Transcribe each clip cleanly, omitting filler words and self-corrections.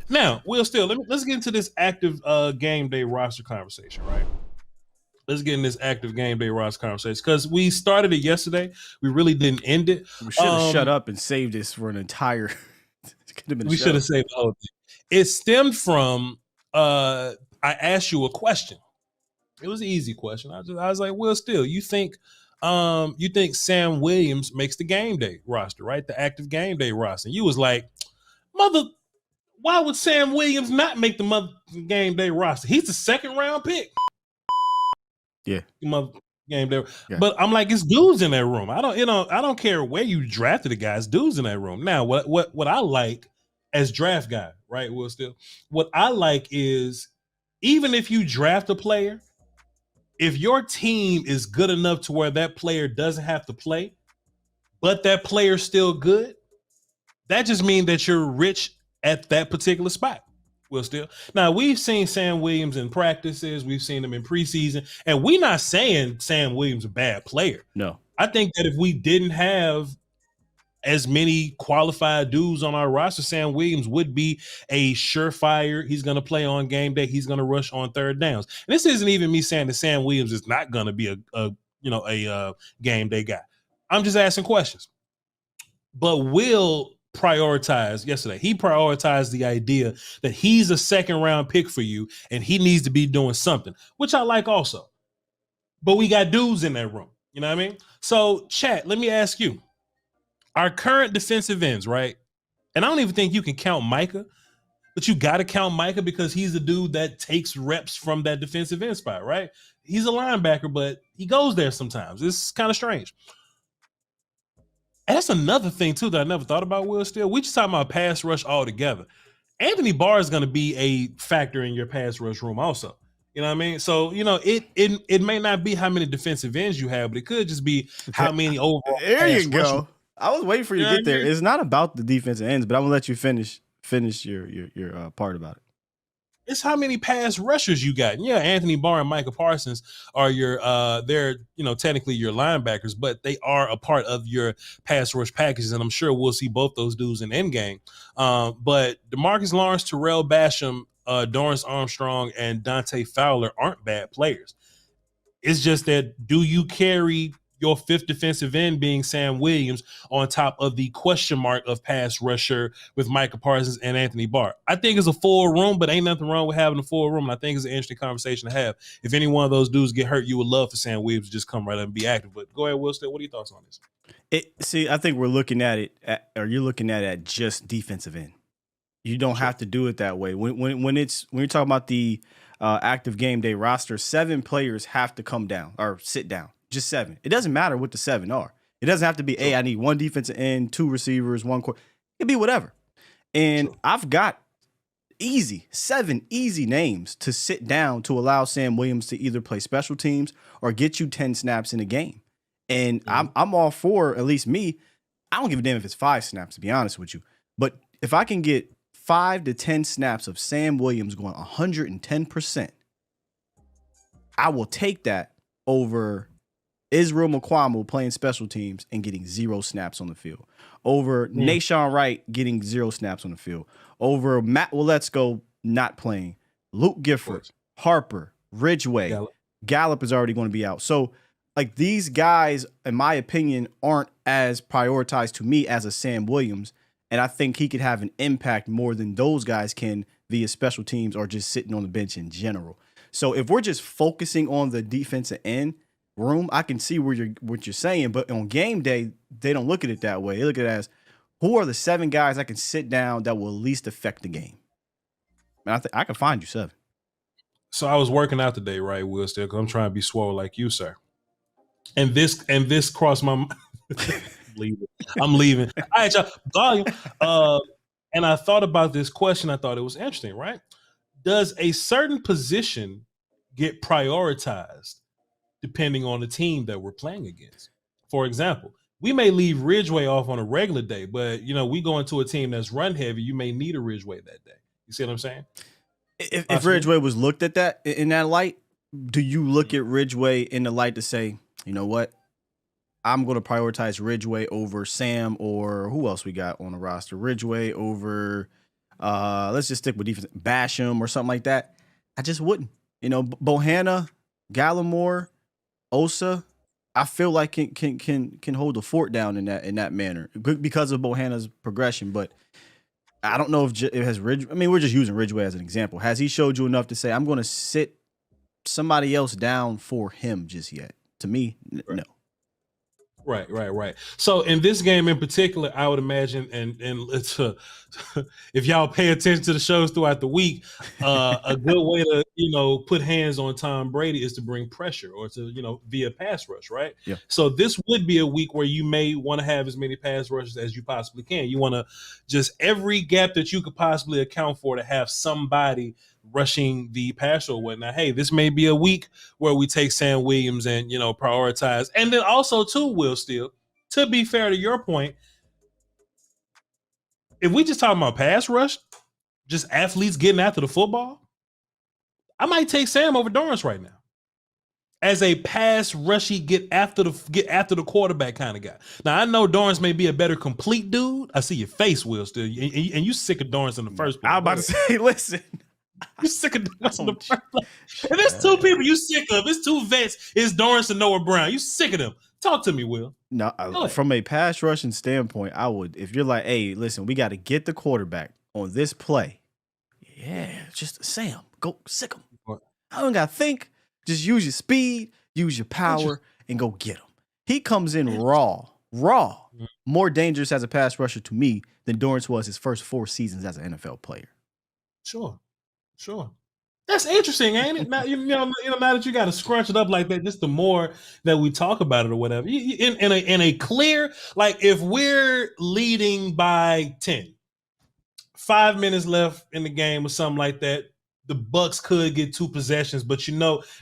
Now, Will Steele, let's get into this active game day roster conversation, right? Let's get in this active game day roster conversation because we started it yesterday. We really didn't end it. We should have shut up and saved this for an entire. We should have saved the whole thing. It stemmed from I asked you a question. It was an easy question. I was like, Will Steele, you think Sam Williams makes the game day roster, right? The active game day roster. And you was like, why would Sam Williams not make the mother game day roster? He's the second round pick. Yeah. Game day. Yeah. But I'm like, it's dudes in that room. I don't care where you drafted the guys, dudes in that room. Now, what I like as draft guy, right, Will Steele, what I like is even if you draft a player, if your team is good enough to where that player doesn't have to play, but that player's still good, that just means that you're rich at that particular spot. Will Steele. Now, we've seen Sam Williams in practices. We've seen him in preseason. And we're not saying Sam Williams is a bad player. No. I think that if we didn't have as many qualified dudes on our roster, Sam Williams would be a surefire. He's going to play on game day. He's going to rush on third downs. And this isn't even me saying that Sam Williams is not going to be a game day guy. I'm just asking questions. But Will prioritized yesterday. He prioritized the idea that he's a second round pick for you and he needs to be doing something, which I like also. But we got dudes in that room. You know what I mean? So, chat, let me ask you. Our current defensive ends, right? And I don't even think you can count Micah, but you got to count Micah because he's the dude that takes reps from that defensive end spot, right? He's a linebacker, but he goes there sometimes. It's kind of strange. And that's another thing, too, that I never thought about, Will Steele. We just talking about pass rush altogether. Anthony Barr is going to be a factor in your pass rush room also. You know what I mean? So, it may not be how many defensive ends you have, but it could just be how many overall. There you go. I was waiting for you to get there. It's not about the defensive ends, but I'm going to let you finish your part about it. It's how many pass rushers you got. Yeah, Anthony Barr and Micah Parsons are they're technically your linebackers, but they are a part of your pass rush packages, and I'm sure we'll see both those dudes in endgame. But DeMarcus Lawrence, Terrell Basham, Dorrance Armstrong, and Dante Fowler aren't bad players. It's just that do you carry your fifth defensive end being Sam Williams on top of the question mark of pass rusher with Micah Parsons and Anthony Barr? I think it's a full room, but ain't nothing wrong with having a full room. And I think it's an interesting conversation to have. If any one of those dudes get hurt, you would love for Sam Williams to just come right up and be active. But go ahead, Will Steele. What are your thoughts on this? See, I think we're looking at it, you're looking at it at just defensive end. You don't have to do it that way. When you're talking about the active game day roster, 7 players have to come down or sit down. Just 7. It doesn't matter what the 7 are. It doesn't have to be, hey, I need 1 defensive end, 2 receivers, 1 quarter. It could be whatever. And I've got 7 easy names to sit down to allow Sam Williams to either play special teams or get you 10 snaps in a game. And I'm all for, at least me, I don't give a damn if it's 5 snaps, to be honest with you. But if I can get 5 to 10 snaps of Sam Williams going 110%, I will take that over Israel Mukuamu playing special teams and getting 0 snaps on the field. Over Nashawn Wright getting 0 snaps on the field. Over Matt Waletzko not playing. Luke Gifford, Harper, Ridgeway. Gallup is already going to be out. So, like, these guys, in my opinion, aren't as prioritized to me as a Sam Williams. And I think he could have an impact more than those guys can via special teams or just sitting on the bench in general. So if we're just focusing on the defensive end room, I can see what you're saying, but on game day, they don't look at it that way. They look at it as, who are the 7 guys I can sit down that will least affect the game? And I can find you 7. So I was working out today, right, Will Steele, because I'm trying to be swole like you, sir. And this crossed my mind. I'm leaving. All right, y'all. Volume. And I thought about this question. I thought it was interesting, right? Does a certain position get prioritized depending on the team that we're playing against? For example, we may leave Ridgeway off on a regular day, but we go into a team that's run heavy. You may need a Ridgeway that day. You see what I'm saying? If Ridgeway was looked at that in that light, do you look at Ridgeway in the light to say, you know what? I'm going to prioritize Ridgeway over Sam, or who else we got on the roster? Ridgeway over let's just stick with defense, Basham or something like that. I just wouldn't. You know, Bohanna, Gallimore, Osa, I feel like can hold the fort down in that manner because of Bohanna's progression. But I don't know if it has Ridge. I mean, we're just using Ridgeway as an example. Has he showed you enough to say I'm going to sit somebody else down for him just yet? To me, no. Right. So in this game in particular, I would imagine, and it's if y'all pay attention to the shows throughout the week, a good way to put hands on Tom Brady is to bring pressure or to via pass rush, right? Yeah. So this would be a week where you may want to have as many pass rushes as you possibly can. You want to just every gap that you could possibly account for to have somebody rushing the passer or whatnot. Hey, this may be a week where we take Sam Williams and prioritize. And then also too, Will Steele, to be fair to your point, if we just talking about pass rush, just athletes getting after the football, I might take Sam over Dorrance right now as a pass rushy get after the quarterback kind of guy. Now I know Dorrance may be a better complete dude. I see your face, Will Steele, and you sick of Dorrance in the first place. I was about to say, listen. You sick of Dorrance in the first place. If there's two people you sick of, it's two vets, it's Dorrance and Noah Brown. You sick of them. Talk to me, Will. No, from a pass rushing standpoint, I would, if you're like, hey, listen, we got to get the quarterback on this play. Yeah, just Sam, go sick him. I don't got to think. Just use your speed, use your power, and go get him. He comes in raw, more dangerous as a pass rusher to me than Dorrance was his first 4 seasons as an NFL player. Sure. That's interesting, ain't it? Now, now that you got to scrunch it up like that, just the more that we talk about it or whatever. In a clear, like if we're leading by 10, 5 minutes left in the game or something like that, the Bucs could get 2 possessions, but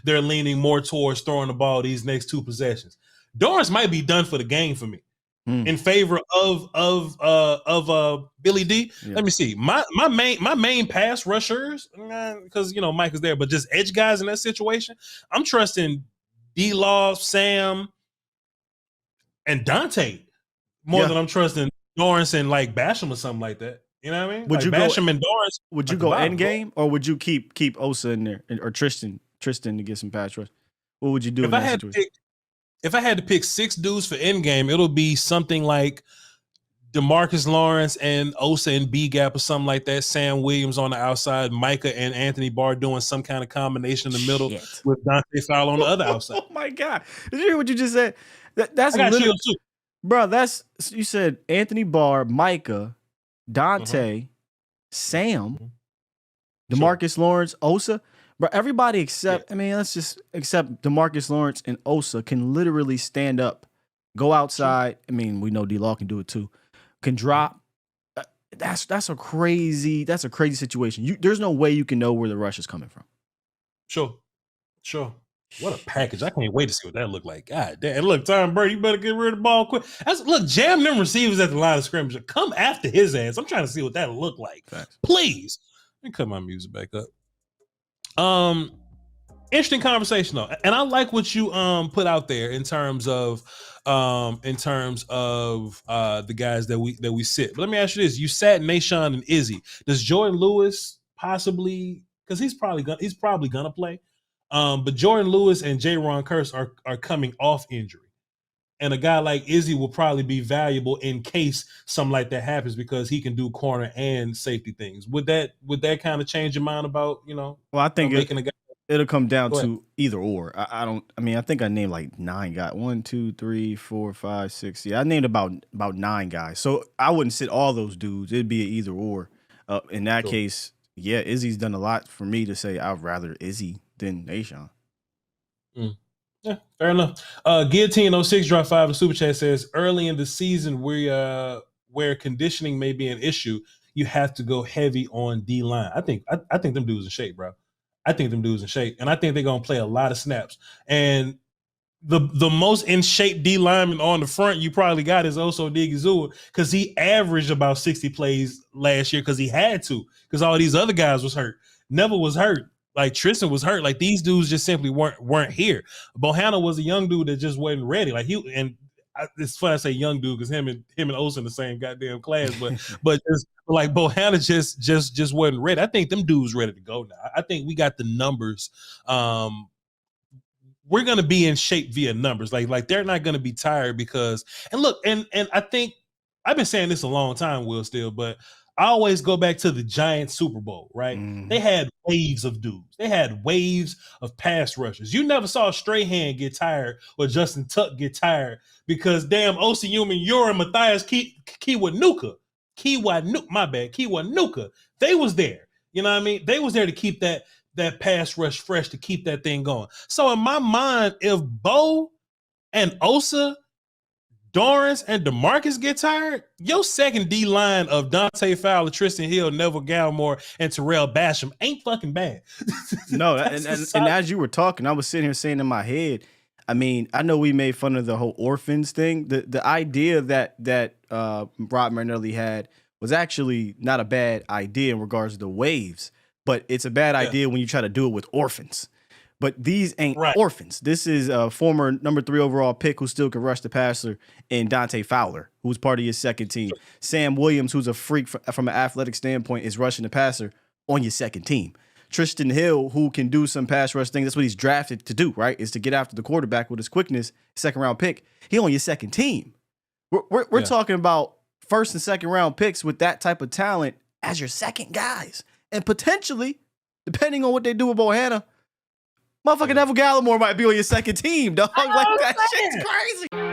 they're leaning more towards throwing the ball these next 2 possessions. Dorrance might be done for the game for me. In favor of Billy D. Yeah. Let me see. My main pass rushers, because Mike is there, but just edge guys in that situation, I'm trusting D-Law, Sam, and Dante more than I'm trusting Dorrance and like Basham or something like that. You know what I mean? Would you Basham and Dorrance? Would you go end game or would you keep Osa in there or Tristan to get some pass rush? What would you do If I had to pick 6 dudes for end game, it'll be something like DeMarcus Lawrence and Osa and B gap or something like that. Sam Williams on the outside, Micah and Anthony Barr doing some kind of combination in the middle with Dante Fowler on the other outside. Oh my God! Did you hear what you just said? That's literally, bro. You said Anthony Barr, Micah, Dante, Sam, DeMarcus Lawrence, Osa. But everybody except, let's just accept DeMarcus Lawrence and Osa can literally stand up, go outside. I mean, we know D-Law can do it too. Can drop. That's a crazy situation. There's no way you can know where the rush is coming from. Sure. What a package. I can't wait to see what that look like. God damn. Look, Tom Brady, you better get rid of the ball quick. Look, jam them receivers at the line of scrimmage. Come after his ass. I'm trying to see what that look like. Thanks. Please. Let me cut my music back up. Interesting conversation though, and I like what you put out there in terms of the guys that we sit. But let me ask you this: you sat Nahshon and Izzy. Does Jordan Lewis possibly, because he's probably gonna play, but Jordan Lewis and Jaron Kearse are coming off injury. And a guy like Izzy will probably be valuable in case something like that happens because he can do corner and safety things. Would that kind of change your mind about, Well, I think it'll come down to either or. I think I named like 9 guys. 1, 2, 3, 4, 5, 6. Yeah, I named about 9 guys. So I wouldn't sit all those dudes. It'd be an either or. In that case, yeah, Izzy's done a lot for me to say I'd rather Izzy than Nahshon. Yeah, fair enough. Guillotine 06 drop 5 in super chat says early in the season where conditioning may be an issue, you have to go heavy on D line. I think them dudes in shape, bro. I think them dudes in shape, and I think they're gonna play a lot of snaps. And the most in shape D lineman on the front you probably got is Oso Odighizuwa because he averaged about 60 plays last year because he had to because all these other guys was hurt. Neville was hurt. Like Tristan was hurt. Like these dudes just simply weren't here. Bohanna was a young dude that just wasn't ready. Like it's funny I say young dude because him and Osa in the same goddamn class, but just like Bohanna just wasn't ready. I think them dudes ready to go now. I think we got the numbers. We're gonna be in shape via numbers. Like they're not gonna be tired because and look and I think I've been saying this a long time, Will Steele, but I always go back to the Giants Super Bowl, right? They had waves of dudes. They had waves of pass rushers. You never saw Strahan get tired or Justin Tuck get tired because damn Osi Umenyiora and Matthias Kiwanuka, they was there. You know what I mean? They was there to keep that pass rush fresh, to keep that thing going. So in my mind, if Bo and Osa, Dorrance and DeMarcus get tired, your second D line of Dante Fowler, Tristan Hill, Neville Gallimore, and Terrell Basham ain't fucking bad. No, and as you were talking, I was sitting here saying in my head, I mean, I know we made fun of the whole orphans thing. The idea that Rob Marinelli had was actually not a bad idea in regards to the waves, but it's a bad idea when you try to do it with orphans. But these ain't orphans. This is a former number 3 overall pick who still can rush the passer, and Dante Fowler, who's part of your second team. Sam Williams, who's a freak from an athletic standpoint, is rushing the passer on your second team. Tristan Hill, who can do some pass rush things. That's what he's drafted to do, right? Is to get after the quarterback with his quickness, second round pick. He on your second team. We're talking about first and second round picks with that type of talent as your second guys. And potentially, depending on what they do with Bohanna, motherfucking Neville Gallimore might be on your second team, dog. Like, that shit's crazy.